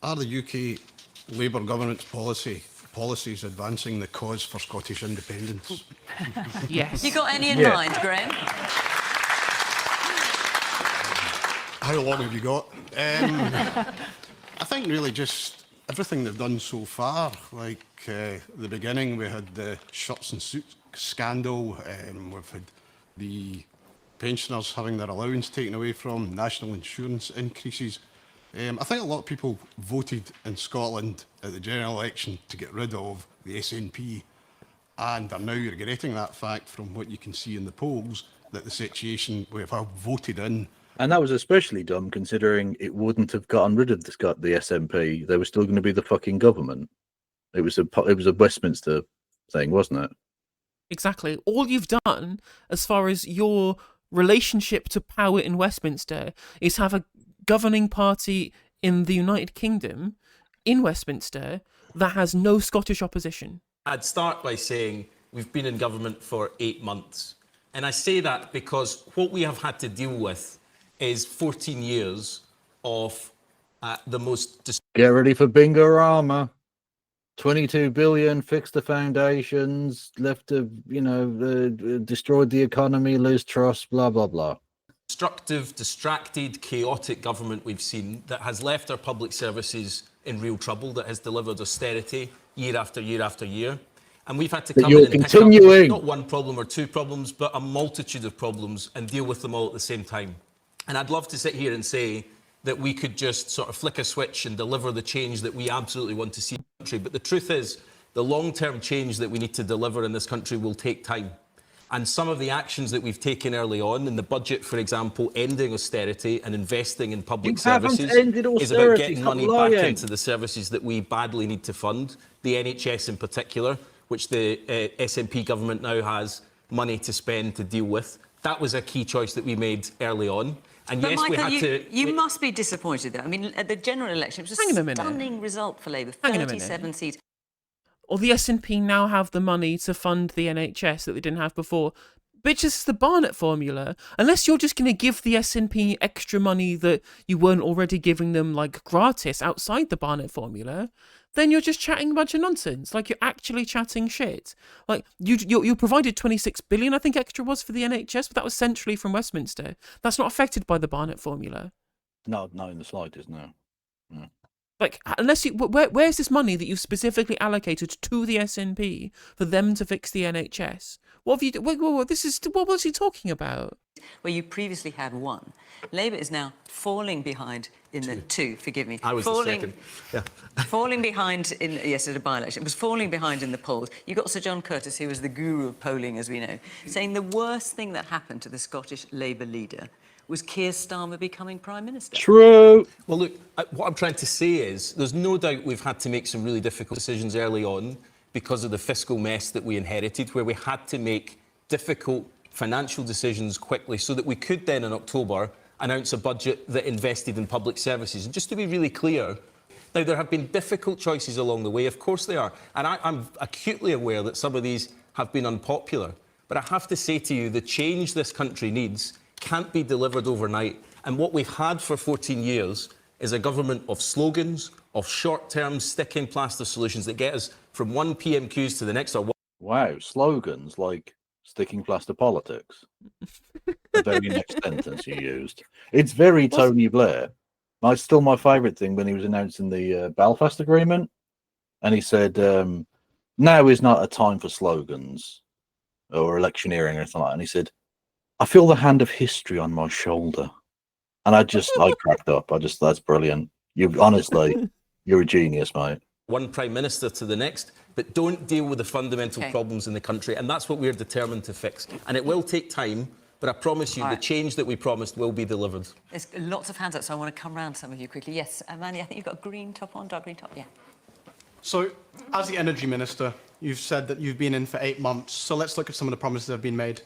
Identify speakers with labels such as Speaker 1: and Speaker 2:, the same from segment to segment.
Speaker 1: Are the UK Labour government's policies advancing the cause for Scottish independence?
Speaker 2: Yes.
Speaker 3: You got any in mind, Graham?
Speaker 1: How long have you got? I think really just everything they've done so far. Like the beginning, we had the shirts and suits scandal. We've had the pensioners having their allowance taken away from, national insurance increases. I think a lot of people voted in Scotland at the general election to get rid of the SNP and are now regretting that fact from what you can see in the polls, that the situation we have voted in.
Speaker 4: And that was especially dumb considering it wouldn't have gotten rid of the SNP. They were still going to be the fucking government. It was a Westminster thing, wasn't it?
Speaker 2: Exactly. All you've done, as far as your relationship to power in Westminster, is have a governing party in the United Kingdom, in Westminster, that has no Scottish opposition.
Speaker 5: I'd start by saying we've been in government for 8 months. And I say that because what we have had to deal with is 14 years of the most...
Speaker 4: Get ready for Bingo-rama. 22 billion, fixed the foundations, left destroyed the economy, lose trust, blah, blah, blah.
Speaker 5: Destructive, distracted, chaotic government we've seen that has left our public services in real trouble, that has delivered austerity year after year after year. And we've had to come in and pick up not one problem or two problems, but a multitude of problems and deal with them all at the same time. And I'd love to sit here and say that we could just sort of flick a switch and deliver the change that we absolutely want to see in the country. But the truth is, the long-term change that we need to deliver in this country will take time. And some of the actions that we've taken early on in the budget, for example, ending austerity and investing in public services is about getting money back into the services that we badly need to fund, the NHS in particular, which the SNP government now has money to spend to deal with. That was a key choice that we made early on. And
Speaker 3: but
Speaker 5: yes,
Speaker 3: Michael,
Speaker 5: we had to...
Speaker 3: You must be disappointed, though. I mean, at the general election, it was a stunning result for Labour, 37 seats.
Speaker 2: Or the SNP now have the money to fund the NHS that they didn't have before. Bitch, this is the Barnett formula. Unless you're just going to give the SNP extra money that you weren't already giving them, like, gratis outside the Barnett formula, then you're just chatting a bunch of nonsense. Like, you're actually chatting shit. Like, you provided 26 billion, I think, extra was for the NHS, but that was centrally from Westminster. That's not affected by the Barnett formula.
Speaker 4: No, in the slightest, no.
Speaker 2: Like, unless you, where's this money that you've specifically allocated to the SNP for them to fix the NHS? What have you? What was he talking about?
Speaker 3: Where you previously had one, Labour is now falling behind in the two. Forgive me.
Speaker 5: I was the second. Yeah.
Speaker 3: Falling behind in at a by-election. It was falling behind in the polls. You got Sir John Curtis, who was the guru of polling, as we know, saying the worst thing that happened to the Scottish Labour leader was Keir Starmer becoming Prime Minister.
Speaker 4: True.
Speaker 5: Well, look, what I'm trying to say is there's no doubt we've had to make some really difficult decisions early on because of the fiscal mess that we inherited, where we had to make difficult financial decisions quickly so that we could then, in October, announce a budget that invested in public services. And just to be really clear, now, there have been difficult choices along the way. Of course they are. And I'm acutely aware that some of these have been unpopular. But I have to say to you, the change this country needs can't be delivered overnight. And what we've had for 14 years is a government of slogans, of short-term sticking plaster solutions that get us from one PMQs to the next.
Speaker 4: Wow, slogans like sticking plaster politics. The very next sentence you used. It's very Tony Blair. It's still my favourite thing when he was announcing the Belfast Agreement. And he said, now is not a time for slogans or electioneering or anything like that. And he said, I feel the hand of history on my shoulder. And I cracked up. That's brilliant. Honestly, you're a genius, mate.
Speaker 5: One Prime Minister to the next, but don't deal with the fundamental problems in the country. And that's what we're determined to fix. And it will take time, but I promise you the change that we promised will be delivered.
Speaker 3: There's lots of hands up, so I want to come round to some of you quickly. Yes, Manny, I think you've got a green top on, dark green top, yeah.
Speaker 6: So, as the Energy Minister, you've said that you've been in for 8 months. So let's look at some of the promises that have been made.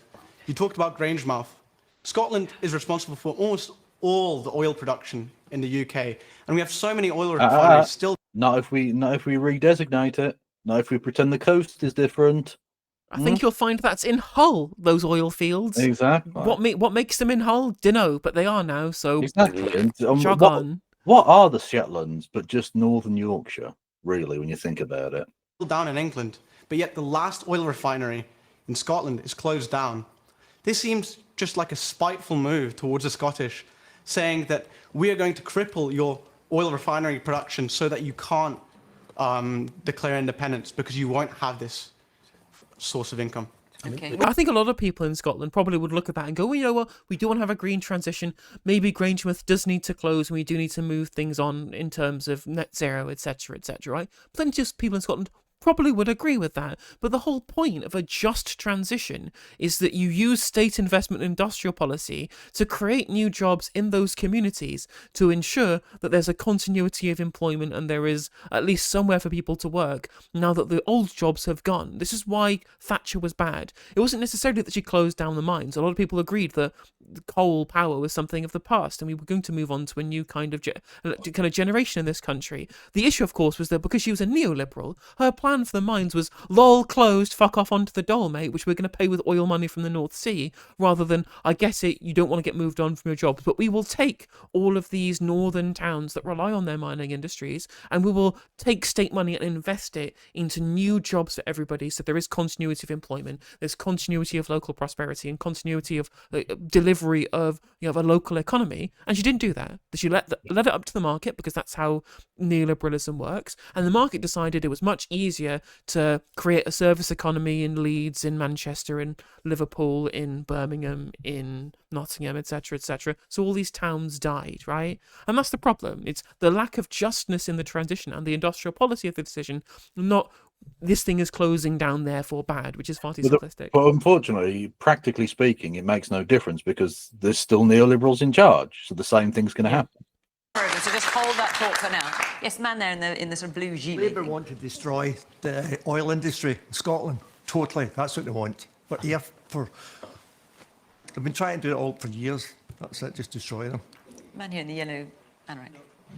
Speaker 6: You talked about Grangemouth. Scotland is responsible for almost all the oil production in the UK, and we have so many oil refineries still.
Speaker 4: Not if we redesignate it. Not if we pretend the coast is different.
Speaker 2: I think you'll find that's in Hull, those oil fields.
Speaker 4: Exactly.
Speaker 2: What makes them in Hull? Dunno, but they are now. So
Speaker 4: exactly.
Speaker 2: Jog on.
Speaker 4: What are the Shetlands but just northern Yorkshire, really, when you think about it?
Speaker 6: Down in England, but yet the last oil refinery in Scotland is closed down. This seems just like a spiteful move towards the Scottish, saying that we are going to cripple your oil refinery production so that you can't declare independence because you won't have this source of income.
Speaker 3: Okay.
Speaker 2: I think a lot of people in Scotland probably would look at that and go, well, you know what, we do want to have a green transition. Maybe Grangemouth does need to close and we do need to move things on in terms of net zero, etc., right? Plenty of people in Scotland probably would agree with that. But the whole point of a just transition is that you use state investment and industrial policy to create new jobs in those communities to ensure that there's a continuity of employment and there is at least somewhere for people to work now that the old jobs have gone. This is why Thatcher was bad. It wasn't necessarily that she closed down the mines. A lot of people agreed that coal power was something of the past and we were going to move on to a new kind of generation in this country. The issue, of course, was that because she was a neoliberal, her plan for the mines was lol closed, fuck off onto the dole, mate, which we're going to pay with oil money from the North Sea, rather than I get it, you don't want to get moved on from your jobs, but we will take all of these northern towns that rely on their mining industries and we will take state money and invest it into new jobs for everybody, so there is continuity of employment, there's continuity of local prosperity and continuity of delivery of a local economy. And she didn't do that. She let it up to the market because that's how neoliberalism works, and the market decided it was much easier to create a service economy in Leeds, in Manchester, in Liverpool, in Birmingham, in Nottingham, etc., so all these towns died, right? And that's the problem. It's the lack of justness in the transition and the industrial policy of the decision, not this thing is closing down, therefore bad, which is far too simplistic.
Speaker 4: But unfortunately, practically speaking, it makes no difference because there's still neoliberals in charge, so the same thing's going to happen.
Speaker 3: So just hold that thought for now. Yes, man there in the sort of blue gilet.
Speaker 7: Labour want to destroy the oil industry in Scotland. Totally, that's what they want. But they've been trying to do it all for years. That's it, just destroy them.
Speaker 3: Man here in the yellow anorak.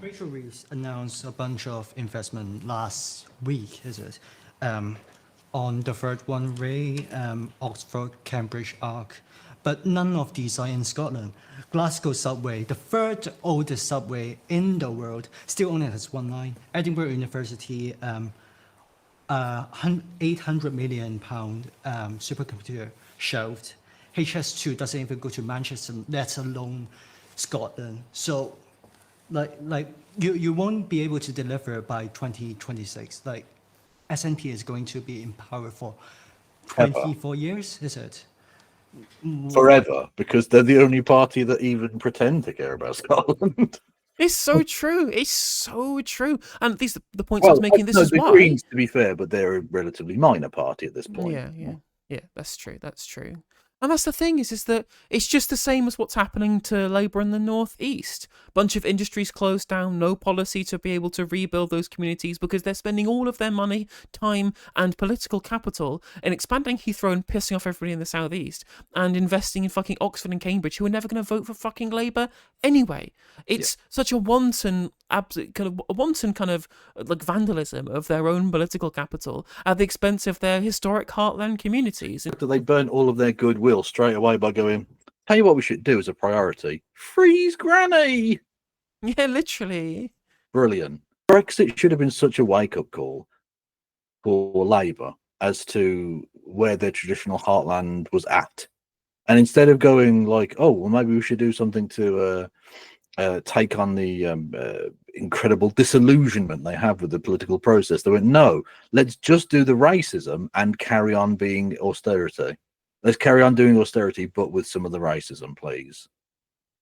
Speaker 8: Rachel Reeves announced a bunch of investment last week, is it? On the third one, Oxford, Cambridge Arc. But none of these are in Scotland. Glasgow subway, the third oldest subway in the world, still only has one line. Edinburgh University, £800 million supercomputer shelved. HS2 doesn't even go to Manchester, let alone Scotland. So, you won't be able to deliver by 2026. Like, SNP is going to be in power for 24 years, is it?
Speaker 4: Forever, because they're the only party that even pretend to care about Scotland.
Speaker 2: It's so true. It's so true. And these the points I was making. This is
Speaker 4: the
Speaker 2: why.
Speaker 4: Greens, to be fair, but they're a relatively minor party at this point.
Speaker 2: Yeah. That's true. And that's the thing is that it's just the same as what's happening to Labour in the North East. Bunch of industries closed down, no policy to be able to rebuild those communities because they're spending all of their money, time and political capital in expanding Heathrow and pissing off everybody in the South East and investing in fucking Oxford and Cambridge who are never going to vote for fucking Labour anyway. It's such a wanton vandalism of their own political capital at the expense of their historic heartland communities.
Speaker 4: They burnt all of their goodwill straight away by going, tell you what we should do as a priority, freeze Granny.
Speaker 2: Yeah, literally.
Speaker 4: Brilliant. Brexit should have been such a wake-up call for Labour as to where their traditional heartland was at. And instead of going like, oh, well, maybe we should do something to take on the incredible disillusionment they have with the political process, they went, no, let's just do the racism and carry on being austerity. Let's carry on doing austerity, but with some of the racism, please.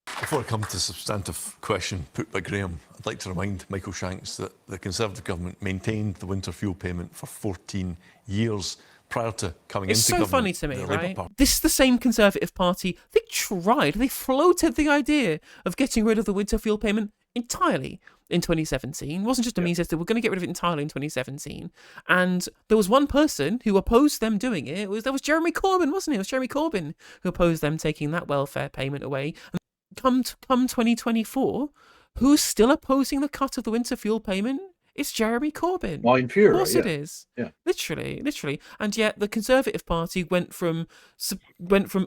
Speaker 9: Before I come to the substantive question put by Graham, I'd like to remind Michael Shanks that the Conservative government maintained the winter fuel payment for 14 years prior to coming into government.
Speaker 2: It's so funny to me, right? This is the same Conservative Party. They floated the idea of getting rid of the winter fuel payment entirely in 2017. It wasn't just a means that we're going to get rid of it entirely in 2017. And there was one person who opposed them doing it. That was Jeremy Corbyn, wasn't it? It was Jeremy Corbyn who opposed them taking that welfare payment away. And come 2024, who's still opposing the cut of the winter fuel payment? It's Jeremy Corbyn.
Speaker 4: Wine Fuhrer,
Speaker 2: Of course
Speaker 4: yeah.
Speaker 2: it is.
Speaker 4: Yeah.
Speaker 2: Literally. And yet the Conservative Party went from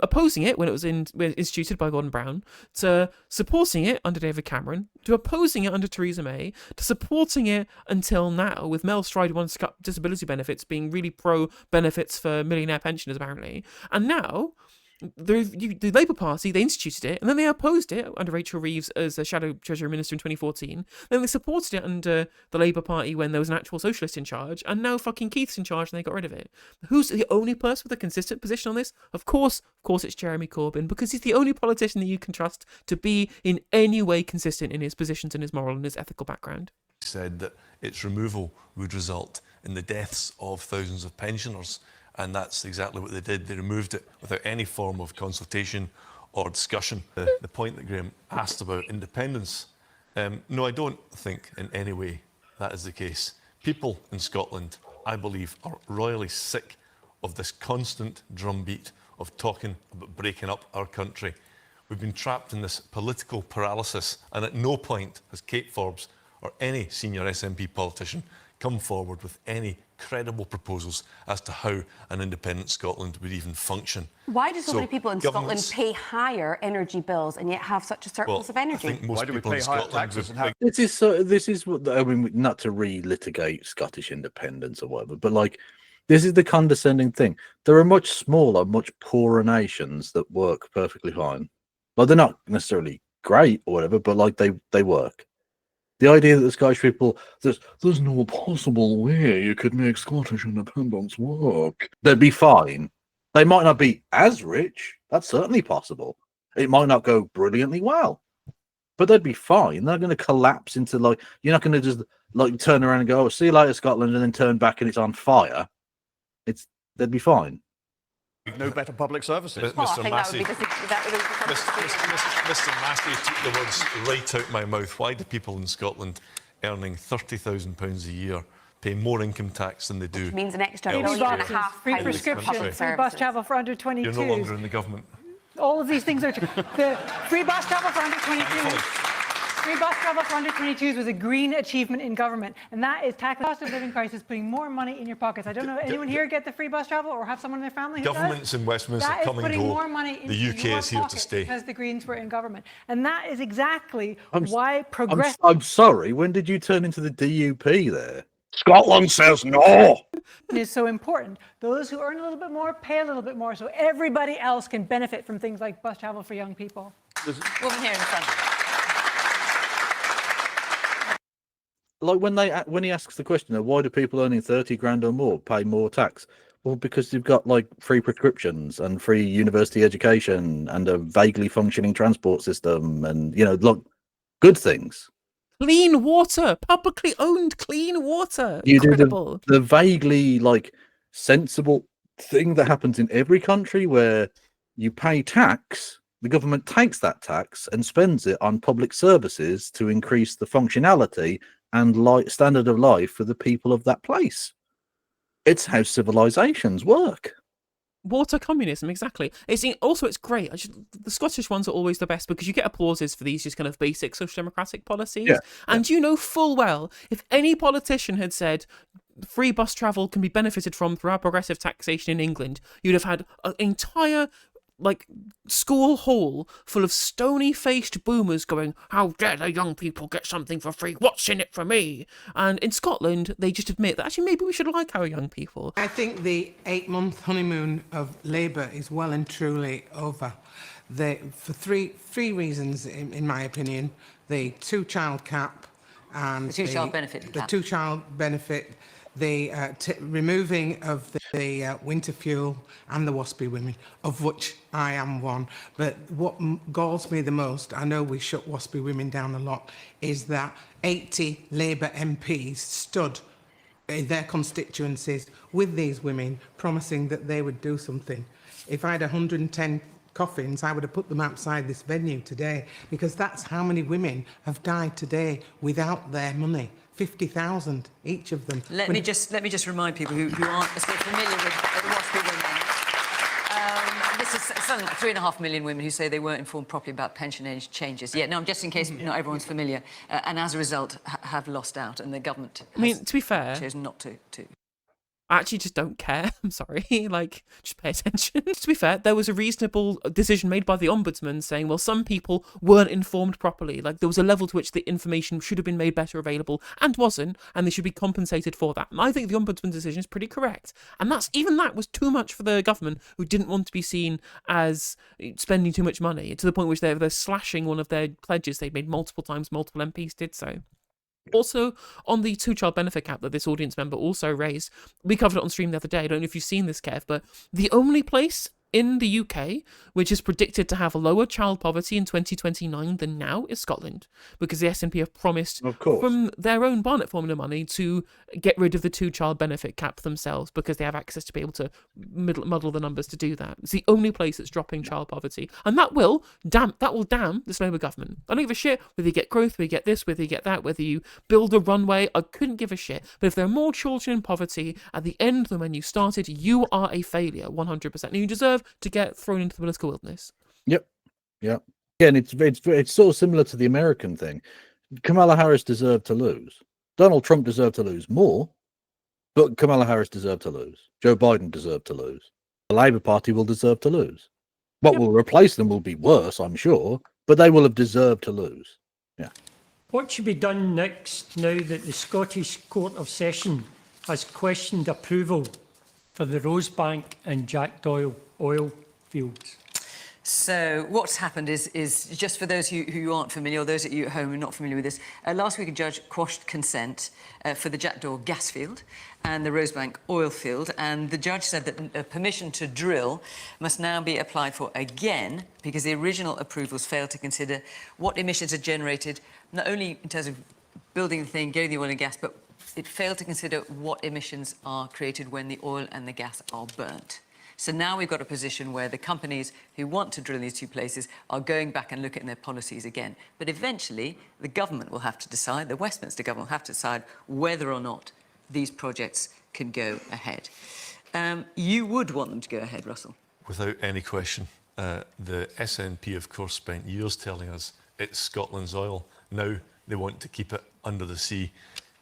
Speaker 2: opposing it when it was instituted by Gordon Brown to supporting it under David Cameron to opposing it under Theresa May to supporting it until now, with Mel Stride, who wants to cut disability benefits, being really pro benefits for millionaire pensioners apparently, and now. The Labour Party, they instituted it, and then they opposed it under Rachel Reeves as a Shadow Treasury Minister in 2014. Then they supported it under the Labour Party when there was an actual socialist in charge, and now fucking Keith's in charge and they got rid of it. Who's the only person with a consistent position on this? Of course it's Jeremy Corbyn, because he's the only politician that you can trust to be in any way consistent in his positions and his moral and his ethical background.
Speaker 9: Said that its removal would result in the deaths of thousands of pensioners. And that's exactly what they did. They removed it without any form of consultation or discussion. The point that Graham asked about independence, no, I don't think in any way that is the case. People in Scotland, I believe, are royally sick of this constant drumbeat of talking about breaking up our country. We've been trapped in this political paralysis, and at no point has Kate Forbes or any senior SNP politician come forward with any credible proposals as to how an independent Scotland would even function.
Speaker 10: Why do so many people in Scotland pay higher energy bills and yet have such a surplus of energy?
Speaker 9: I think most people in Scotland would...
Speaker 4: This is what I mean. Not to relitigate Scottish independence or whatever, but like, this is the condescending thing. There are much smaller, much poorer nations that work perfectly fine. Well, they're not necessarily great or whatever, but like they work. The idea that the Scottish people, there's no possible way you could make Scottish independence work. They'd be fine. They might not be as rich. That's certainly possible. It might not go brilliantly well, but they'd be fine. They're going to collapse into like, you're not going to just like turn around and go, oh, see you later, Scotland, and then turn back and it's on fire. They'd be fine.
Speaker 7: No better public services.
Speaker 9: Mr. Massey, Mr. Massey took the words right out my mouth. Why do people in Scotland earning £30,000 a year pay more income tax than they do?
Speaker 10: Which means an extra
Speaker 9: elsewhere?
Speaker 11: free prescription, free bus travel for under 22s.
Speaker 9: You're no longer in the government.
Speaker 11: All of these things are true. The free bus travel for under 22s. Free bus travel for under 22s was a green achievement in government, and that is tackling the cost of living crisis, putting more money in your pockets. I don't know, anyone here get the free bus travel or have someone in their family who
Speaker 9: Governments
Speaker 11: does?
Speaker 9: in Westminster
Speaker 11: That is
Speaker 9: come and
Speaker 11: putting
Speaker 9: go.
Speaker 11: more money into
Speaker 9: The UK
Speaker 11: your
Speaker 9: is here to
Speaker 11: pocket
Speaker 9: stay.
Speaker 11: because the Greens were in government, and that is exactly why progress.
Speaker 4: I'm sorry. When did you turn into the DUP there? Scotland says no.
Speaker 11: Is so important. Those who earn a little bit more pay a little bit more, so everybody else can benefit from things like bus travel for young people.
Speaker 3: Woman here in the front.
Speaker 4: Like when he asks the question, why do people earning 30 grand or more pay more tax? Well, because you've got like free prescriptions and free university education and a vaguely functioning transport system, and look, good things.
Speaker 2: Clean water, publicly owned clean water.
Speaker 4: You
Speaker 2: Incredible.
Speaker 4: do the vaguely like sensible thing that happens in every country where you pay tax. The government takes that tax and spends it on public services to increase the functionality and standard of life for the people of that place. It's how civilizations work.
Speaker 2: Water communism, exactly. It's great. The Scottish ones are always the best because you get applauses for these just kind of basic social democratic policies. Yeah, and you know full well, if any politician had said free bus travel can be benefited from through our progressive taxation in England, you'd have had an entire school hall full of stony-faced boomers going, how dare the young people get something for free? What's in it for me? And in Scotland, they just admit that actually maybe we should like our young people.
Speaker 12: I think the 8-month honeymoon of Labour is well and truly over. For three reasons, in my opinion: the two-child cap and
Speaker 3: the two-child benefit.
Speaker 12: The two-child benefit. The removing of the winter fuel and the waspy women, of which I am one. But what galls me the most, I know we shut waspy women down a lot, is that 80 Labour MPs stood in their constituencies with these women, promising that they would do something. If I had 110 coffins, I would have put them outside this venue today, because that's how many women have died today without their money. 50,000 each of them.
Speaker 3: Let me just remind people who aren't as familiar with the waspy women. It's something like 3.5 million women who say they weren't informed properly about pension age changes. Yeah, no, just in case not everyone's familiar, and as a result have lost out, and the government has
Speaker 2: I mean, to be fair,
Speaker 3: chosen not to.
Speaker 2: I actually just don't care. I'm sorry. Like, just pay attention. To be fair, there was a reasonable decision made by the Ombudsman saying, well, some people weren't informed properly. Like, there was a level to which the information should have been made better available and wasn't, and they should be compensated for that. And I think the Ombudsman decision is pretty correct. And even that was too much for the government, who didn't want to be seen as spending too much money, to the point which they're slashing one of their pledges they'd made multiple times. Multiple MPs did so. Also, on the two-child benefit cap that this audience member also raised, we covered it on stream the other day. I don't know if you've seen this, Kev, but the only place in the UK which is predicted to have lower child poverty in 2029 than now is Scotland, because the SNP have promised from their own Barnett formula money to get rid of the two-child benefit cap themselves, because they have access to be able to muddle the numbers to do that. It's the only place that's dropping child poverty, and that will damn this Labour government. I don't give a shit whether you get growth, whether you get this, whether you get that, whether you build a runway. I couldn't give a shit. But if there are more children in poverty at the end than when you started, you are a failure, 100%, and you deserve to get thrown into the political wilderness.
Speaker 4: Yep. Yeah, and it's sort of similar to the American thing. Kamala Harris deserved to lose. Donald Trump deserved to lose more, but Kamala Harris deserved to lose. Joe Biden deserved to lose. The Labour Party will deserve to lose. What will replace them will be worse, I'm sure, but they will have deserved to lose. Yeah.
Speaker 13: What should be done next now that the Scottish Court of Session has questioned approval for the Rosebank and Jack Doyle oil fields?
Speaker 3: So what's happened is just for those who aren't familiar, or those of you at home who are not familiar with this, last week a judge quashed consent for the Jack Doyle gas field and the Rosebank oil field, and the judge said that permission to drill must now be applied for again because the original approvals failed to consider what emissions are generated, not only in terms of building the thing, getting the oil and gas, but it failed to consider what emissions are created when the oil and the gas are burnt. So now we've got a position where the companies who want to drill these two places are going back and looking at their policies again. But eventually, the government will have to decide, the Westminster government will have to decide whether or not these projects can go ahead. You would want them to go ahead, Russell?
Speaker 9: Without any question. The SNP, of course, spent years telling us it's Scotland's oil. Now they want to keep it under the sea.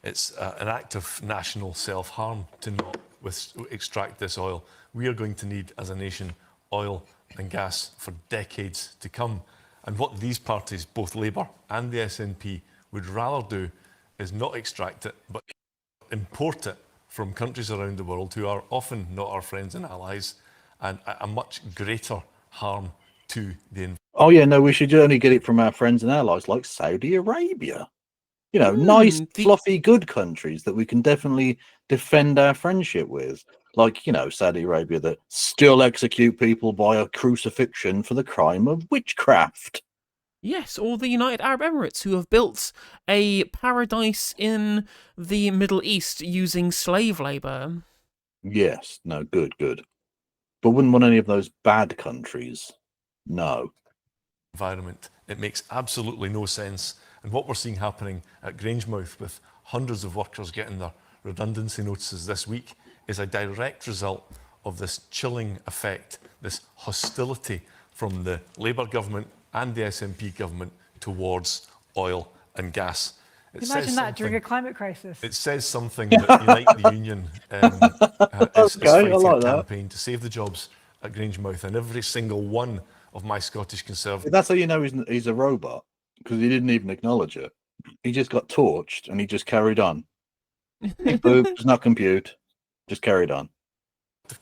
Speaker 9: It's an act of national self-harm to not extract this oil. We are going to need, as a nation, oil and gas for decades to come. And what these parties, both Labour and the SNP, would rather do is not extract it, but import it from countries around the world who are often not our friends and allies, and a much greater harm to the environment.
Speaker 4: Oh, yeah, no, we should only get it from our friends and allies like Saudi Arabia. You know, nice, fluffy, good countries that we can definitely defend our friendship with. Like, you know, Saudi Arabia that still execute people by a crucifixion for the crime of witchcraft.
Speaker 2: Yes, or the United Arab Emirates, who have built a paradise in the Middle East using slave labour.
Speaker 4: Yes, no, good. But wouldn't want any of those bad countries. No.
Speaker 9: Environment. It makes absolutely no sense. And what we're seeing happening at Grangemouth with hundreds of workers getting their redundancy notices this week is a direct result of this chilling effect, this hostility from the Labour government and the SNP government towards oil and gas.
Speaker 11: Imagine that during a climate crisis.
Speaker 9: It says something that Unite the Union is fighting a campaign to save the jobs at Grangemouth, and every single one of my Scottish Conservatives.
Speaker 4: That's how you know he's a robot, because he didn't even acknowledge it. He just got torched and he just carried on. Does not compute. Just carried on.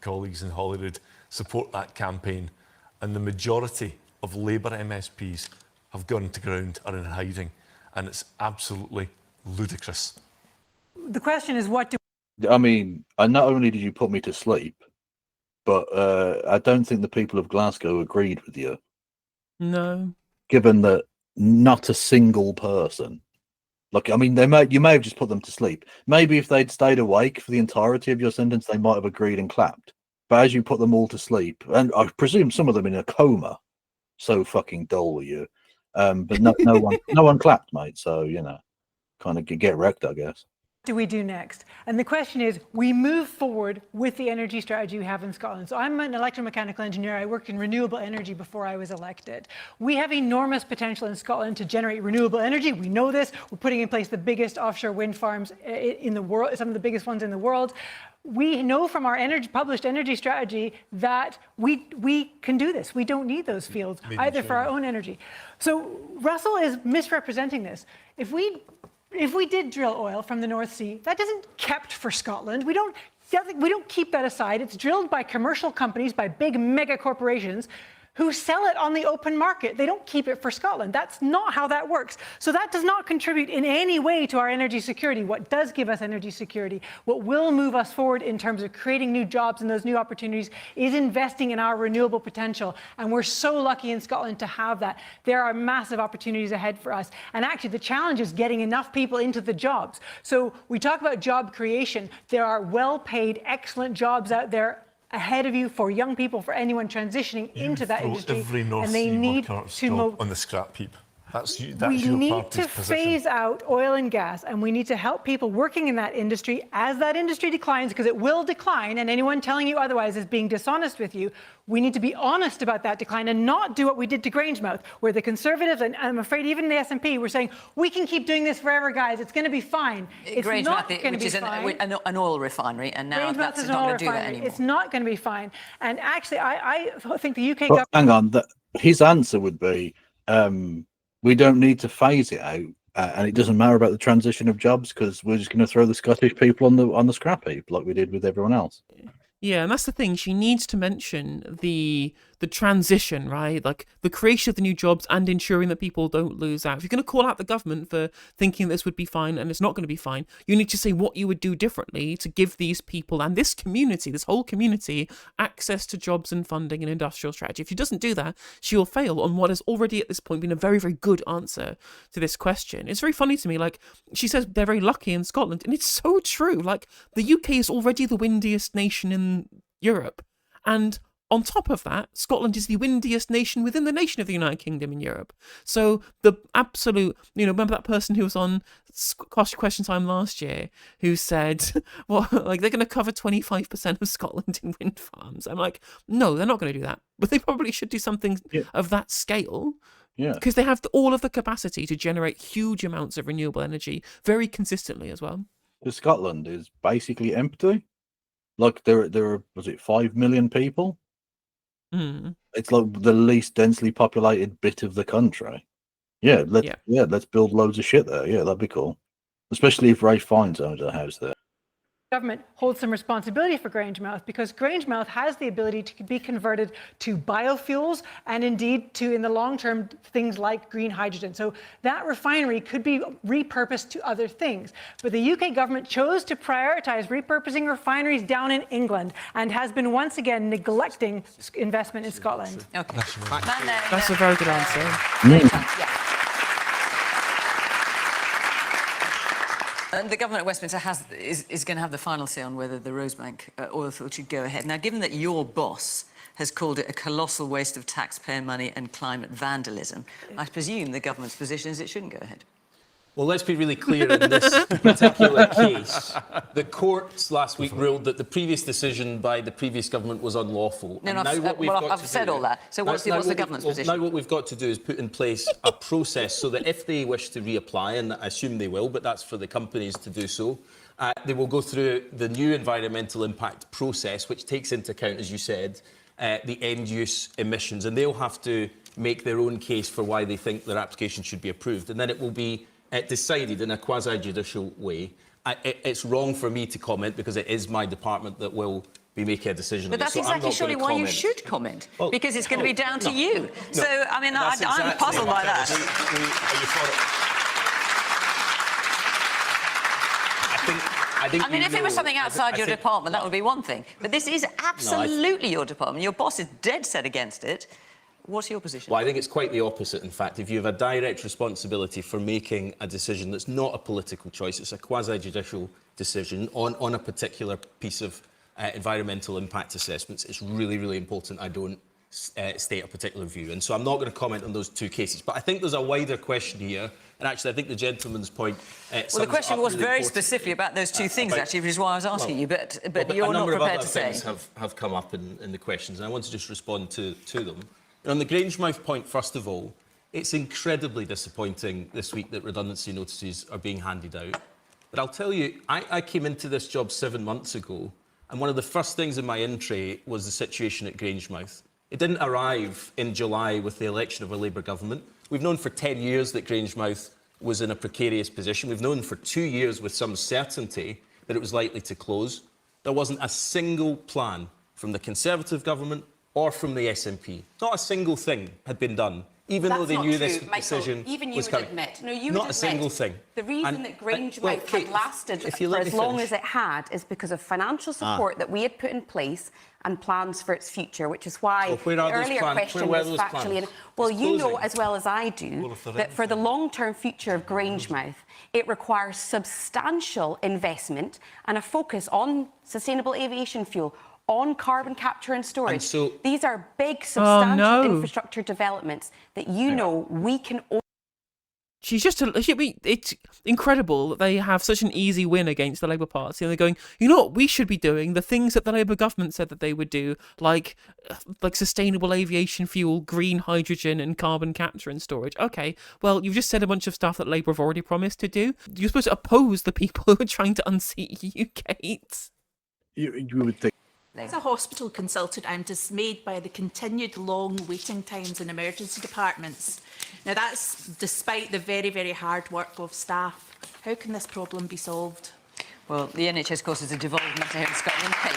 Speaker 9: Colleagues in Holyrood support that campaign, and the majority of Labour MSPs have gone to ground, are in hiding, and it's absolutely ludicrous.
Speaker 11: The question is, what do...
Speaker 4: I mean, not only did you put me to sleep, but I don't think the people of Glasgow agreed with you.
Speaker 2: No.
Speaker 4: Given that not a single person... Look, I mean, you may have just put them to sleep. Maybe if they'd stayed awake for the entirety of your sentence, they might have agreed and clapped. But as you put them all to sleep, and I presume some of them in a coma, so fucking dull were you. But no one clapped, mate. So, you know, kind of get wrecked, I guess.
Speaker 11: do we do next? And the question is, we move forward with the energy strategy we have in Scotland. So I'm an electromechanical engineer. I worked in renewable energy before I was elected. We have enormous potential in Scotland to generate renewable energy. We know this. We're putting in place the biggest offshore wind farms in the world, some of the biggest ones in the world. We know from our published energy strategy that we can do this. We don't need those fields either for our own energy. So Russell is misrepresenting this. If we did drill oil from the North Sea, that isn't kept for Scotland. We don't keep that aside. It's drilled by commercial companies, by big mega corporations who sell it on the open market. They don't keep it for Scotland. That's not how that works. So that does not contribute in any way to our energy security. What does give us energy security, what will move us forward in terms of creating new jobs and those new opportunities, is investing in our renewable potential. And we're so lucky in Scotland to have that. There are massive opportunities ahead for us. And actually, the challenge is getting enough people into the jobs. So we talk about job creation. There are well-paid, excellent jobs out there ahead of you for young people, for anyone transitioning into that industry, and they need to move
Speaker 9: on the scrap heap. That's
Speaker 11: we
Speaker 9: your
Speaker 11: need
Speaker 9: party's
Speaker 11: to
Speaker 9: position.
Speaker 11: phase out oil and gas, and we need to help people working in that industry as that industry declines, because it will decline, and anyone telling you otherwise is being dishonest with you. We need to be honest about that decline and not do what we did to Grangemouth, where the Conservatives, and I'm afraid even the SNP, were saying, we can keep doing this forever, guys. It's going to be fine. It's not going to be fine.
Speaker 3: Which is an oil refinery, and now
Speaker 11: Grangemouth
Speaker 3: that's
Speaker 11: is
Speaker 3: not
Speaker 11: an
Speaker 3: going
Speaker 11: oil
Speaker 3: to do that
Speaker 11: refinery.
Speaker 3: anymore.
Speaker 11: It's not going to be fine. And actually, I think the UK
Speaker 4: But
Speaker 11: government...
Speaker 4: hang on, his answer would be, we don't need to phase it out, and it doesn't matter about the transition of jobs because we're just going to throw the Scottish people on the scrap heap like we did with everyone else.
Speaker 2: Yeah, and that's the thing. She needs to mention the transition, right? Like the creation of the new jobs and ensuring that people don't lose out. If you're going to call out the government for thinking this would be fine and it's not going to be fine, you need to say what you would do differently to give these people and this community, this whole community, access to jobs and funding and industrial strategy. If she doesn't do that, she will fail on what has already at this point been a very, very good answer to this question. It's very funny to me. Like, she says they're very lucky in Scotland, and it's so true. Like, the UK is already the windiest nation in Europe, and on top of that, Scotland is the windiest nation within the nation of the United Kingdom in Europe. So the absolute, remember that person who was on Question Time last year who said, well, like, they're going to cover 25% of Scotland in wind farms. I'm like, no, they're not going to do that. But they probably should do something of that scale. Yeah. Because they have all of the capacity to generate huge amounts of renewable energy very consistently as well.
Speaker 4: Scotland is basically empty. Like, there are, was it 5 million people?
Speaker 2: Mm.
Speaker 4: It's like the least densely populated bit of the country. Yeah, let's build loads of shit there. Yeah, that'd be cool. Especially if Ray Fiennes owns a house there.
Speaker 11: Government holds some responsibility for Grangemouth, because Grangemouth has the ability to be converted to biofuels and indeed to, in the long term, things like green hydrogen. So that refinery could be repurposed to other things. But the UK government chose to prioritise repurposing refineries down in England and has been once again neglecting investment in Scotland.
Speaker 3: Okay.
Speaker 2: That's a very good answer.
Speaker 3: Yeah. And the government at Westminster is going to have the final say on whether the Rosebank oil field should go ahead. Now, given that your boss has called it a colossal waste of taxpayer money and climate vandalism, I presume the government's position is it shouldn't go ahead.
Speaker 5: Well, let's be really clear in this particular case. The courts last week ruled that the previous decision by the previous government was unlawful.
Speaker 3: No, I've said all that. So what's the government's position?
Speaker 5: Now what we've got to do is put in place a process so that if they wish to reapply, and I assume they will, but that's for the companies to do so, they will go through the new environmental impact process, which takes into account, as you said, the end-use emissions, and they'll have to make their own case for why they think their application should be approved, and then it will be decided in a quasi-judicial way. It's wrong for me to comment because it is my department that will be making a decision.
Speaker 3: But that's exactly surely why you should comment, because it's going to be down to you. So, I mean, I'm puzzled by that. I mean, if it was something outside your department, that would be one thing. But this is absolutely your department. Your boss is dead set against it. What's your position?
Speaker 5: Well, I think it's quite the opposite, in fact. If you have a direct responsibility for making a decision that's not a political choice, it's a quasi-judicial decision on a particular piece of environmental impact assessments, it's really, really important I don't state a particular view. And so I'm not going to comment on those two cases. But I think there's a wider question here And actually, I think the gentleman's point.
Speaker 3: Well, the question was very specific about those two things, actually, which is why I was asking you. But you're not prepared to say.
Speaker 5: A number of other things have come up in the questions, and I want to just respond to them. On the Grangemouth point, first of all, it's incredibly disappointing this week that redundancy notices are being handed out. But I'll tell you, I came into this job 7 months ago, and one of the first things in my in-tray was the situation at Grangemouth. It didn't arrive in July with the election of a Labour government. We've known for 10 years that Grangemouth was in a precarious position. We've known for 2 years with some certainty that it was likely to close. There wasn't a single plan from the Conservative government or from the SNP. Not a single thing had been done, even though they knew this decision was coming. Not a single thing.
Speaker 10: The reason that Grangemouth had lasted for as long as it had is because of financial support that we had put in place and plans for its future, which is why the earlier question was factually in. Well, you know as well as I do that for the long-term future of Grangemouth, it requires substantial investment and a focus on sustainable aviation fuel, on carbon capture and storage. So, these are big, substantial infrastructure developments that we can.
Speaker 2: It's incredible that they have such an easy win against the Labour Party, and they're going, you know what, we should be doing the things that the Labour government said that they would do, like sustainable aviation fuel, green hydrogen, and carbon capture and storage. Okay, well, you've just said a bunch of stuff that Labour have already promised to do. You're supposed to oppose the people who are trying to unseat you, Kate.
Speaker 4: You would think.
Speaker 14: As a hospital consultant, I'm dismayed by the continued long waiting times in emergency departments. Now, that's despite the very, very hard work of staff. How can this problem be solved?
Speaker 3: Well, the NHS, of course, is a devolved matter here in Scotland. Kate.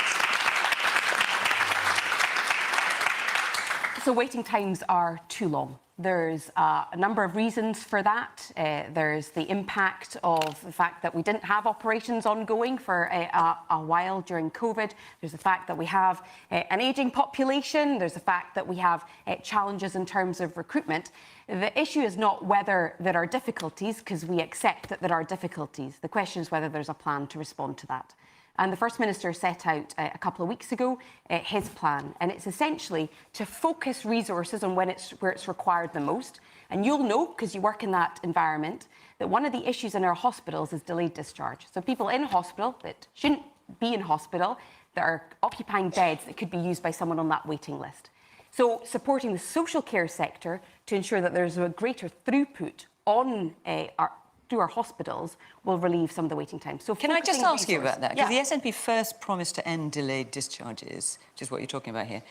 Speaker 10: So waiting times are too long. There's a number of reasons for that. There's the impact of the fact that we didn't have operations ongoing for a while during COVID. There's the fact that we have an ageing population. There's the fact that we have challenges in terms of recruitment. The issue is not whether there are difficulties, because we accept that there are difficulties. The question is whether there's a plan to respond to that. And the First Minister set out a couple of weeks ago his plan, and it's essentially to focus resources on where it's required the most. And you'll know, because you work in that environment, that one of the issues in our hospitals is delayed discharge. So people in hospital that shouldn't be in hospital, that are occupying beds that could be used by someone on that waiting list. So supporting the social care sector to ensure that there's a greater throughput on through our hospitals will relieve some of the waiting time. So
Speaker 3: can I just ask you about that? Because the SNP first promised to end delayed discharges, which is what you're talking about here,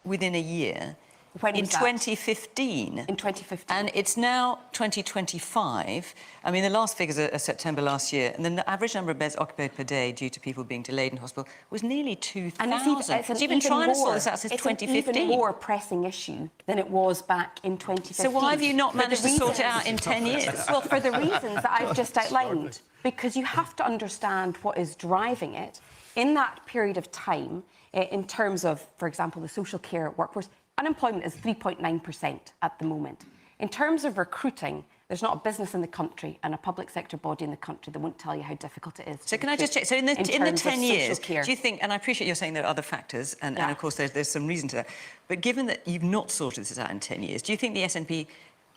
Speaker 3: within a year.
Speaker 10: When
Speaker 3: in
Speaker 10: was that?
Speaker 3: 2015.
Speaker 10: In 2015.
Speaker 3: And it's now 2025. I mean, the last figures are September last year, and the average number of beds occupied per day due to people being delayed in hospital was nearly 2,000. So you've been trying to sort this out since 2015.
Speaker 10: It's an even more pressing issue than it was back in 2015.
Speaker 3: So why have you not managed to sort it out in 10 years?
Speaker 10: Well, for the reasons that I've just outlined. Because you have to understand what is driving it. In that period of time, in terms of, for example, the social care workforce, unemployment is 3.9% at the moment. In terms of recruiting, there's not a business in the country and a public sector body in the country that won't tell you how difficult it is.
Speaker 3: So can I just check? So in the 10 years, do you think, and I appreciate you're saying there are other factors, and of course there's some reason to that, but given that you've not sorted this out in 10 years, do you think the SNP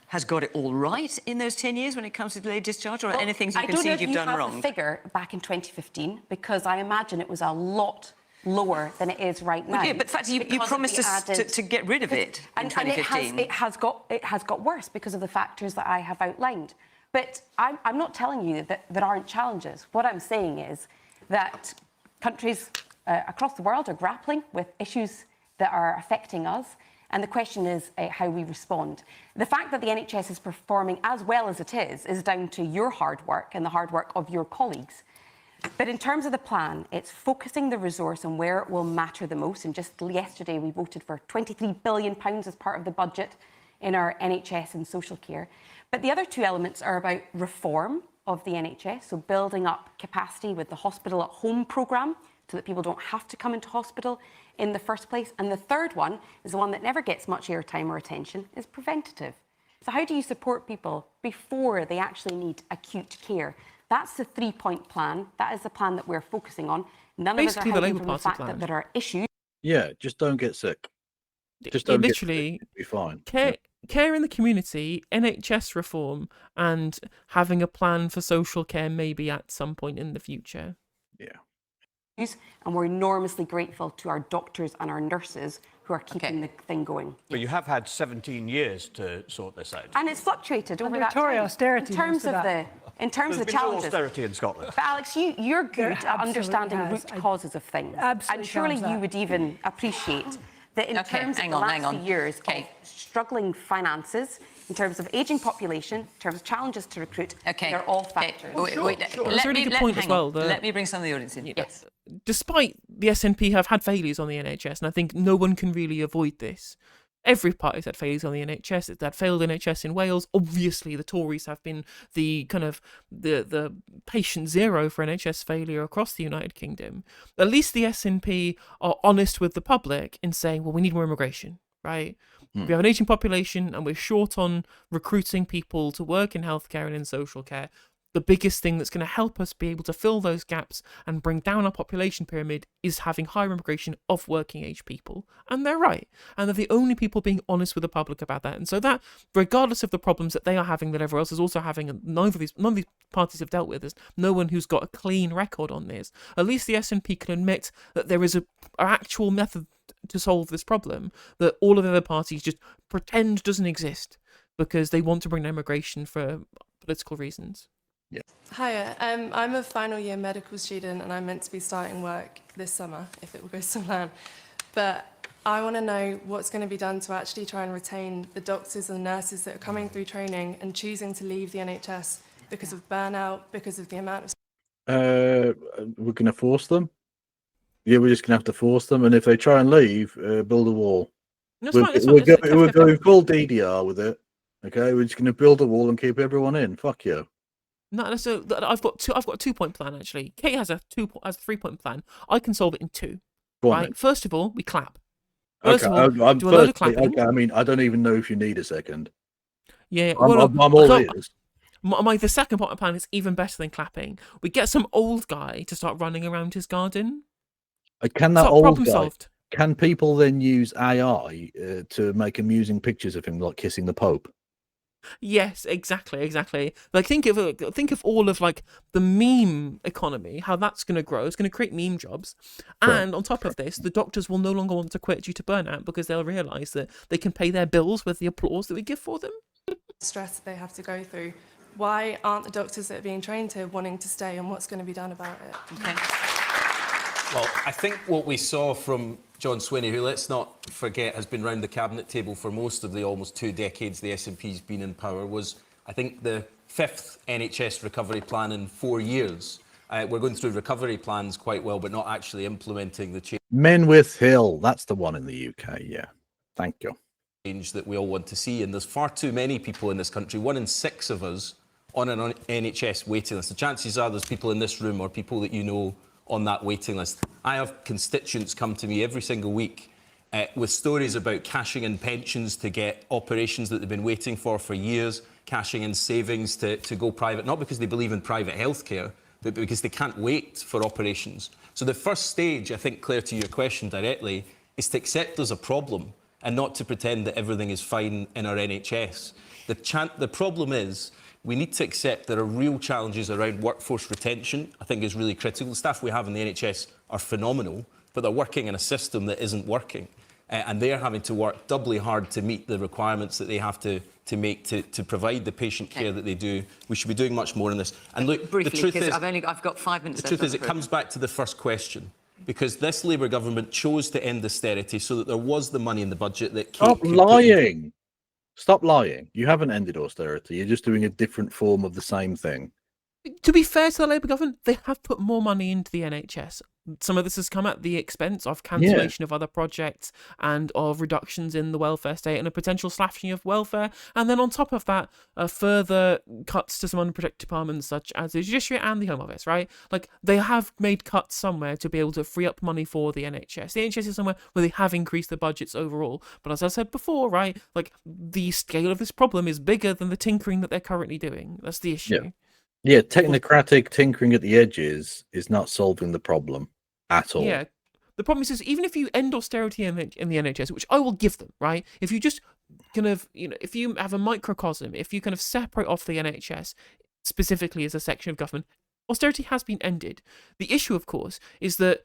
Speaker 3: has got it all right in those 10 years when it comes to delayed discharge, or any things you concede you've done wrong?
Speaker 10: I don't know if you have the figure back in 2015, because I imagine it was a lot lower than it is right now.
Speaker 3: Well, yeah, but in fact, you promised us to get rid of it in 2015.
Speaker 10: And it has got worse because of the factors that I have outlined. But I'm not telling you that there aren't challenges. What I'm saying is that countries across the world are grappling with issues that are affecting us. And the question is how we respond. The fact that the NHS is performing as well as it is down to your hard work and the hard work of your colleagues. But in terms of the plan, it's focusing the resource on where it will matter the most. And just yesterday, we voted for £23 billion as part of the budget in our NHS and social care. But the other two elements are about reform of the NHS, so building up capacity with the Hospital at Home programme so that people don't have to come into hospital in the first place. And the third one is the one that never gets much airtime or attention, is preventative. So how do you support people before they actually need acute care? That's the three-point plan. That is the plan that we're focusing on. None of us are hiding from the fact that there are issues.
Speaker 4: Yeah, just don't get sick. Just don't
Speaker 2: literally
Speaker 4: get sick. Be fine.
Speaker 2: Kate, care in the community, NHS reform, and having a plan for social care maybe at some point in the future.
Speaker 4: Yeah.
Speaker 10: And we're enormously grateful to our doctors and our nurses who are keeping the thing going.
Speaker 15: But you have had 17 years to sort this out.
Speaker 10: And it's fluctuated over
Speaker 11: Under
Speaker 10: that
Speaker 11: Tory
Speaker 10: time.
Speaker 11: austerity,
Speaker 10: in terms
Speaker 11: most of
Speaker 10: of
Speaker 11: that.
Speaker 10: in terms of the
Speaker 15: There's been no
Speaker 10: challenges.
Speaker 15: austerity in Scotland.
Speaker 10: But Alex, you're good at
Speaker 11: absolutely
Speaker 10: understanding
Speaker 11: has.
Speaker 10: root causes of things.
Speaker 11: Absolutely
Speaker 10: And surely
Speaker 11: sounds
Speaker 10: you
Speaker 11: that.
Speaker 10: would even appreciate that in terms of the last few years of struggling finances, in terms of ageing population, in terms of challenges to recruit, they're all factors.
Speaker 2: That's a really good point as well.
Speaker 3: Let me bring some of the audience in. Yes.
Speaker 2: Despite the SNP have had failures on the NHS, and I think no one can really avoid this. Every party's had failures on the NHS. It's had failed NHS in Wales. Obviously, the Tories have been the kind of the patient zero for NHS failure across the United Kingdom. At least the SNP are honest with the public in saying, well, we need more immigration, right? We have an ageing population and we're short on recruiting people to work in healthcare and in social care. The biggest thing that's going to help us be able to fill those gaps and bring down our population pyramid is having higher immigration of working age people. And they're right. And they're the only people being honest with the public about that. And so that, regardless of the problems that they are having, that everyone else is also having, and none of these parties have dealt with, there's no one who's got a clean record on this. At least the SNP can admit that there is an actual method to solve this problem that all of the other parties just pretend doesn't exist because they want to bring immigration for political reasons.
Speaker 4: Yeah.
Speaker 16: Hiya, I'm a final year medical student and I'm meant to be starting work this summer, if it all goes to plan. But I want to know what's going to be done to actually try and retain the doctors and nurses that are coming through training and choosing to leave the NHS because of burnout, because of the amount of...
Speaker 4: We're going to force them. Yeah, we're just going to have to force them. And if they try and leave, build a wall. We're going full DDR with it. Okay, we're just going to build a wall and keep everyone in. Fuck you.
Speaker 2: No, so I've got a 2-point plan actually. Kate has a 3-point plan. I can solve it in 2.
Speaker 4: Go on,
Speaker 2: right?
Speaker 4: then.
Speaker 2: First of all, we clap.
Speaker 4: Okay,
Speaker 2: Do a load of clapping.
Speaker 4: okay, I mean, I don't even know if you need a second.
Speaker 2: Yeah,
Speaker 4: I'm all ears.
Speaker 2: The second part of the plan is even better than clapping. We get some old guy to start running around his garden.
Speaker 4: Can that old
Speaker 2: problem
Speaker 4: guy?
Speaker 2: Solved.
Speaker 4: Can people then use AI to make amusing pictures of him, like kissing the Pope?
Speaker 2: Yes, exactly. Like think of all of like the meme economy, how that's going to grow. It's going to create meme jobs, and on top of this, the doctors will no longer want to quit due to burnout because they'll realise that they can pay their bills with the applause that we give for them.
Speaker 16: stress that they have to go through. Why aren't the doctors that are being trained here wanting to stay, and what's going to be done about it?
Speaker 3: Okay.
Speaker 5: Well, I think what we saw from John Swinney, who, let's not forget, has been round the cabinet table for most of the almost 2 decades the SNP's been in power, was, I think, the 5th NHS recovery plan in 4 years. We're going through recovery plans quite well, but not actually implementing the
Speaker 4: Menwith Hill, that's the one in the UK, yeah. Thank you.
Speaker 5: Change that we all want to see. And there's far too many people in this country, 1 in 6 of us, on an NHS waiting list. The chances are there's people in this room or people that you know on that waiting list. I have constituents come to me every single week with stories about cashing in pensions to get operations that they've been waiting for years, cashing in savings to go private, not because they believe in private healthcare, but because they can't wait for operations. So the first stage, I think, Claire, to your question directly, is to accept there's a problem and not to pretend that everything is fine in our NHS. The problem is we need to accept there are real challenges around workforce retention. I think is really critical. The staff we have in the NHS are phenomenal, but they're working in a system that isn't working. And they're having to work doubly hard to meet the requirements that they have to make to provide the patient care that they do. We should be doing much more in this. And look,
Speaker 3: briefly,
Speaker 5: the truth is,
Speaker 3: I've got 5 minutes.
Speaker 5: The truth is, it comes back to the first question, because this Labour government chose to end austerity so that there was the money in the budget that Kate
Speaker 4: Stop lying. Stop lying. You haven't ended austerity. You're just doing a different form of the same thing.
Speaker 2: To be fair to the Labour government, they have put more money into the NHS. Some of this has come at the expense of cancellation of other projects and of reductions in the welfare state and a potential slashing of welfare. And then on top of that, further cuts to some unprotected departments such as the Judiciary and the Home Office, right? Like, they have made cuts somewhere to be able to free up money for the NHS. The NHS is somewhere where they have increased the budgets overall. But as I said before, right, like, the scale of this problem is bigger than the tinkering that they're currently doing. That's the issue.
Speaker 4: Yeah, technocratic tinkering at the edges is not solving the problem at all.
Speaker 2: Yeah. The problem is even if you end austerity in the NHS, which I will give them, right? If you just kind of, if you have a microcosm, if you kind of separate off the NHS specifically as a section of government, austerity has been ended. The issue, of course, is that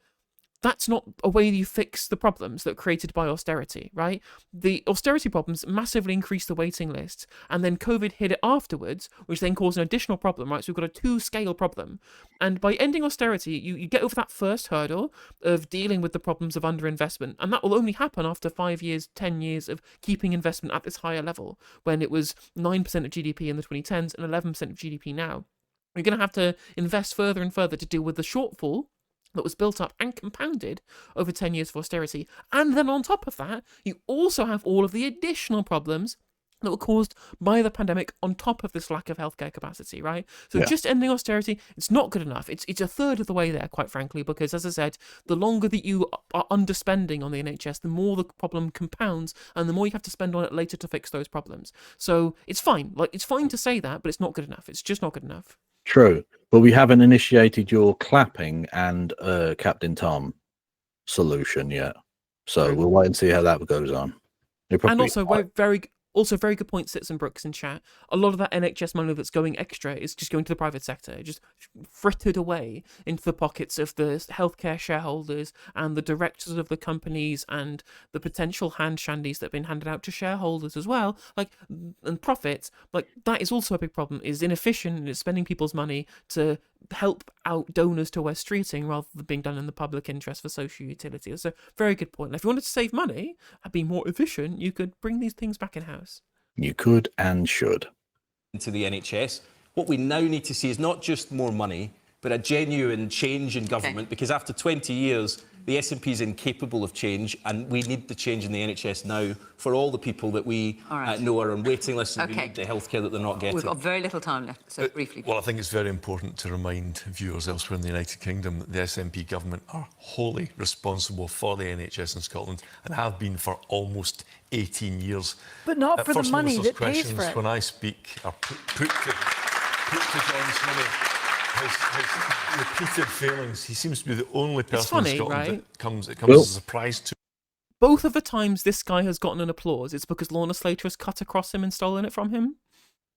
Speaker 2: that's not a way you fix the problems that are created by austerity, right? The austerity problems massively increased the waiting lists, and then COVID hit it afterwards, which then caused an additional problem, right? So we've got a 2-scale problem. And by ending austerity, you get over that first hurdle of dealing with the problems of underinvestment, and that will only happen after 5 years, 10 years of keeping investment at this higher level, when it was 9% of GDP in the 2010s and 11% of GDP now. You're going to have to invest further and further to deal with the shortfall that was built up and compounded over 10 years of austerity. And then on top of that, you also have all of the additional problems that were caused by the pandemic on top of this lack of healthcare capacity, right? So just ending austerity, it's not good enough. It's a third of the way there, quite frankly, because as I said, the longer that you are underspending on the NHS, the more the problem compounds and the more you have to spend on it later to fix those problems. So it's fine. It's fine to say that, but it's not good enough. It's just not good enough.
Speaker 4: True, but we haven't initiated your clapping and Captain Tom solution yet, so we'll wait and see how that goes on.
Speaker 2: And also, very good point, Citizen Brooks in chat. A lot of that NHS money that's going extra is just going to the private sector, just frittered away into the pockets of the healthcare shareholders and the directors of the companies and the potential hand shandies that have been handed out to shareholders as well. And profits, that is also a big problem. Is inefficient and is spending people's money to help out donors to West Streeting rather than being done in the public interest for social utility. That's a very good point. And if you wanted to save money and be more efficient, you could bring these things back in-house.
Speaker 4: You could and should.
Speaker 5: Into the NHS. What we now need to see is not just more money, but a genuine change in government, because after 20 years, the SNP is incapable of change, and we need the change in the NHS now for all the people that we know are on waiting lists and who need the healthcare that they're not getting.
Speaker 3: We've got very little time left, so briefly.
Speaker 9: Well, I think it's very important to remind viewers elsewhere in the United Kingdom that the SNP government are wholly responsible for the NHS in Scotland and have been for almost 18 years.
Speaker 11: But not for the money that pays
Speaker 9: questions
Speaker 11: for it.
Speaker 9: When I speak are put to John Swinney. His repeated failings. He seems to be the only person in Scotland that it comes as a surprise to.
Speaker 2: Both of the times this guy has gotten an applause, it's because Lorna Slater has cut across him and stolen it from him.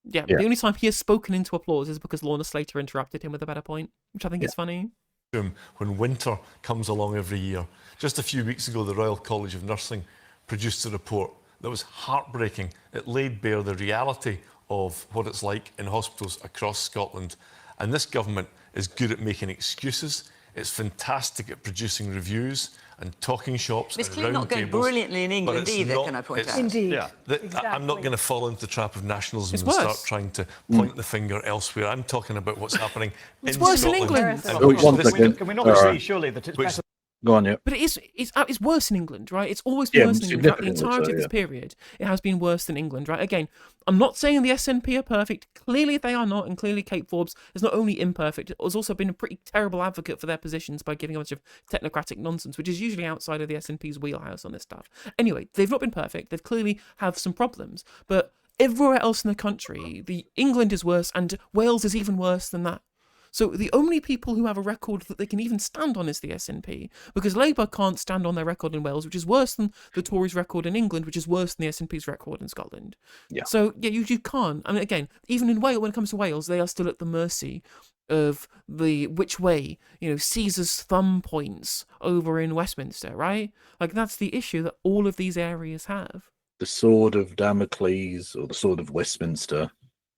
Speaker 2: Yeah, the only time he has spoken into applause is because Lorna Slater interrupted him with a better point, which I think is funny.
Speaker 9: When winter comes along every year. Just a few weeks ago, the Royal College of Nursing produced a report that was heartbreaking. It laid bare the reality of what it's like in hospitals across Scotland. And this government is good at making excuses. It's fantastic at producing reviews and talking shops.
Speaker 3: It's clearly not going brilliantly in England either, can I point out?
Speaker 11: Indeed.
Speaker 9: Yeah,
Speaker 11: Exactly.
Speaker 9: I'm not going to fall into the trap of nationalism and start trying to point the finger elsewhere. I'm talking about what's happening in
Speaker 2: worse in
Speaker 9: Scotland.
Speaker 2: England.
Speaker 15: Can we not say surely that it's better?
Speaker 4: Go on, yeah.
Speaker 2: But it's worse in England, right? It's always been worse in England. Throughout the entirety of this period, it has been worse than England, right? Again, I'm not saying the SNP are perfect. Clearly they are not, and clearly Kate Forbes is not only imperfect, has also been a pretty terrible advocate for their positions by giving a bunch of technocratic nonsense, which is usually outside of the SNP's wheelhouse on this stuff. Anyway, they've not been perfect. They've clearly have some problems. But everywhere else in the country, England is worse, and Wales is even worse than that. So the only people who have a record that they can even stand on is the SNP, because Labour can't stand on their record in Wales, which is worse than the Tories' record in England, which is worse than the SNP's record in Scotland.
Speaker 4: Yeah.
Speaker 2: So yeah, you can't. I mean, again, even in Wales, when it comes to Wales, they are still at the mercy of which way Caesar's thumb points over in Westminster, right? That's the issue that all of these areas have.
Speaker 4: The sword of Damocles or the sword of Westminster.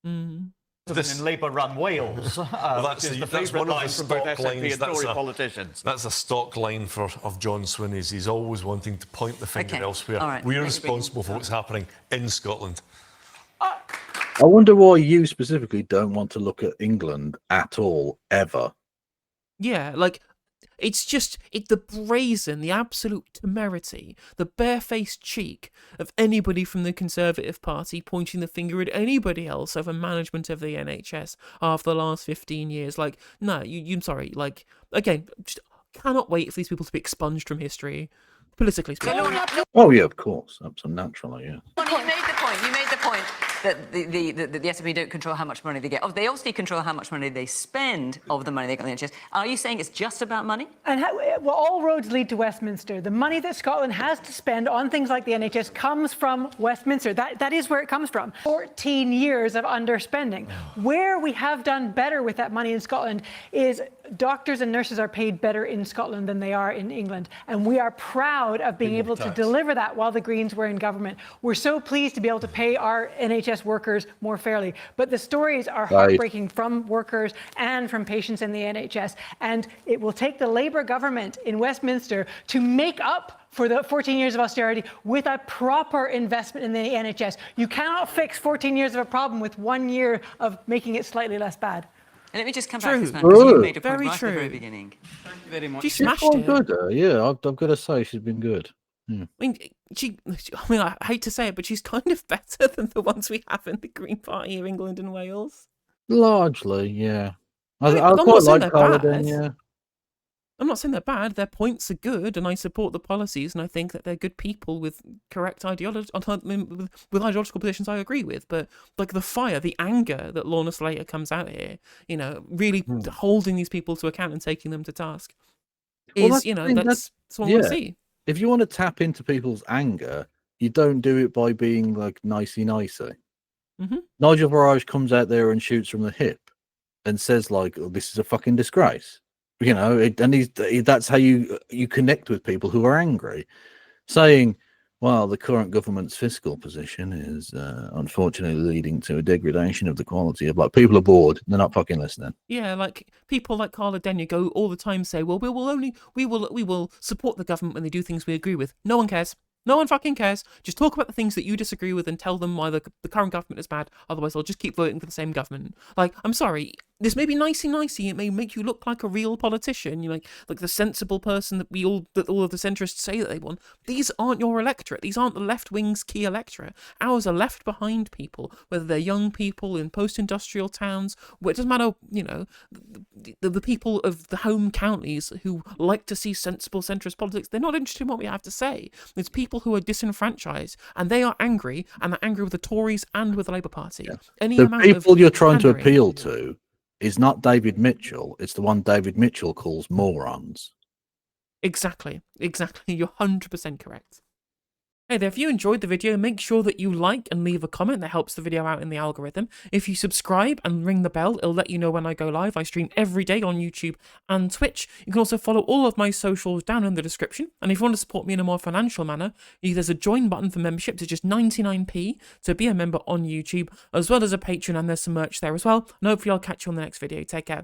Speaker 2: Mm.
Speaker 15: In Labour-run Wales.
Speaker 9: That's one of the stock lines.
Speaker 15: Politicians.
Speaker 9: That's a stock line of John Swinney's. He's always wanting to point the finger elsewhere.
Speaker 3: All right.
Speaker 9: We're responsible for what's happening in Scotland.
Speaker 4: I wonder why you specifically don't want to look at England at all, ever.
Speaker 2: Yeah, it's just the brazen, the absolute temerity, the barefaced cheek of anybody from the Conservative Party pointing the finger at anybody else over management of the NHS after the last 15 years. No, I'm sorry. Again, just cannot wait for these people to be expunged from history, politically speaking.
Speaker 4: Oh yeah, of course, absolutely, naturally, yeah.
Speaker 3: You made the point. that the SNP don't control how much money they get. They obviously control how much money they spend of the money they got in the NHS. Are you saying it's just about money?
Speaker 11: And well, all roads lead to Westminster. The money that Scotland has to spend on things like the NHS comes from Westminster. That is where it comes from. 14 years of underspending. Where we have done better with that money in Scotland is doctors and nurses are paid better in Scotland than they are in England. And we are proud of being able to deliver that while the Greens were in government. We're so pleased to be able to pay our NHS workers more fairly. But the stories are heartbreaking from workers and from patients in the NHS. And it will take the Labour government in Westminster to make up for the 14 years of austerity with a proper investment in the NHS. You cannot fix 14 years of a problem with 1 year of making it slightly less bad.
Speaker 3: And let me just come back to this, man, because you made a point right at the very beginning.
Speaker 6: Thank you very much.
Speaker 2: She smashed
Speaker 4: She's
Speaker 2: it.
Speaker 4: quite good, yeah, I've got to say she's been good.
Speaker 2: I mean, I hate to say it, but she's kind of better than the ones we have in the Green Party of England and Wales.
Speaker 4: Largely, yeah. I
Speaker 2: I'm
Speaker 4: quite
Speaker 2: not saying
Speaker 4: like
Speaker 2: they're
Speaker 4: Carlden,
Speaker 2: bad.
Speaker 4: yeah.
Speaker 2: I'm not saying they're bad. Their points are good, and I support the policies, and I think that they're good people with correct ideology, with ideological positions I agree with. But like the fire, the anger that Lorna Slater comes out here, you know, really holding these people to account and taking them to task, is
Speaker 4: Well,
Speaker 2: that's what I want to see.
Speaker 4: If you want to tap into people's anger, you don't do it by being like nicey. Nigel Farage comes out there and shoots from the hip and says like, oh, "This is a fucking disgrace." You know, that's how you connect with people who are angry, saying, well, the current government's fiscal position is unfortunately leading to a degradation of the quality of, like, people are bored, they're not fucking listening.
Speaker 2: Yeah, like people like Carla Denyer go all the time say, well, we will support the government when they do things we agree with. No one cares. No one fucking cares. Just talk about the things that you disagree with and tell them why the current government is bad. Otherwise, they'll just keep voting for the same government. Like, I'm sorry. This may be nicey. It may make you look like a real politician. You like the sensible person that all of the centrists say that they want. These aren't your electorate. These aren't the left wing's key electorate. Ours are left behind people, whether they're young people in post-industrial towns. Where it doesn't matter. You know, the people of the home counties who like to see sensible centrist politics. They're not interested in what we have to say. It's people who are disenfranchised, and they are angry, and they're angry with the Tories and with the Labour Party.
Speaker 4: Yeah. The people you're trying to appeal to is not David Mitchell, it's the one David Mitchell calls morons.
Speaker 2: Exactly. You're 100% correct. Hey there, if you enjoyed the video, make sure that you like and leave a comment. That helps the video out in the algorithm. If you subscribe and ring the bell, it'll let you know when I go live. I stream every day on YouTube and Twitch. You can also follow all of my socials down in the description. And if you want to support me in a more financial manner, there's a join button for membership. It's just 99p to be a member on YouTube, as well as a Patreon, and there's some merch there as well. And hopefully I'll catch you on the next video. Take care.